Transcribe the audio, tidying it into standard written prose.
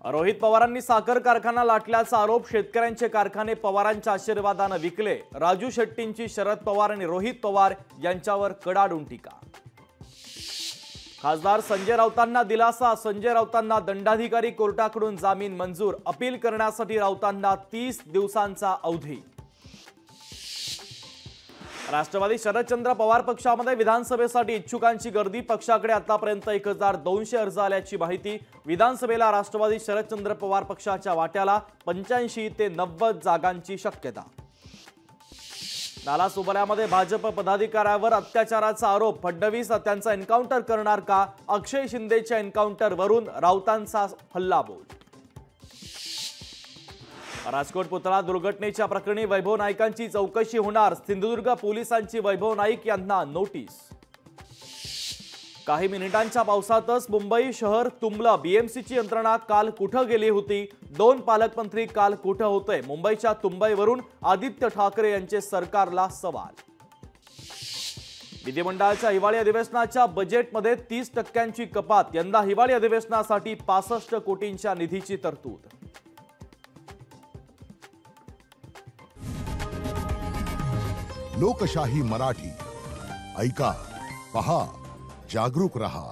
रोहित पवारांनी साखर कारखाना लाटल्याचा आरोप। शेतकऱ्यांचे कारखाने पवारांच्या आशीर्वादाने विकले। राजू शेट्टींची शरद पवार आणि रोहित पवार यांच्यावर कडाडून टीका। खासदार संजय राऊतांना दिलासा। संजय राऊतांना दंडाधिकारी कोर्टाकडून जामीन मंजूर। अपील करण्यासाठी राऊतांना 30 दिवसांचा अवधी। राष्ट्रवादी शरदचंद्र पवार पक्षामध्ये विधानसभेसाठी इच्छुकांची गर्दी। पक्षाकडे आतापर्यंत 1200 अर्ज आल्याची माहिती। विधानसभेला राष्ट्रवादी शरदचंद्र पवार पक्षाच्या वाट्याला 85 ते 90 जागांची शक्यता। नालासोपाऱ्यामध्ये भाजप पदाधिकाऱ्यावर अत्याचाराचा आरोप। फडणवीस त्यांचा एन्काउंटर करणार का? अक्षय शिंदेच्या एन्काउंटरवरून राऊतांचा हल्लाबोल। राजकोट पुतळा दुर्घटनेच्या प्रकरणी वैभव नाईकांची चौकशी होणार। सिंधुदुर्ग पोलिसांची वैभव नाईक यांना नोटीस। काही मिनिटांच्या पावसातच मुंबई शहर तुंबलं। बीएमसीची यंत्रणा काल कुठे गेली होती? 2 पालकमंत्री काल कुठे होते? मुंबईच्या तुंबईवरून आदित्य ठाकरे यांचे सरकारला सवाल। विधिमंडळाच्या हिवाळी अधिवेशनाच्या बजेटमध्ये 30% कपात। यंदा हिवाळी अधिवेशनासाठी 65 कोटींच्या निधीची तरतूद। लोकशाही मराठी ऐका, पहा, जागरूक रहा।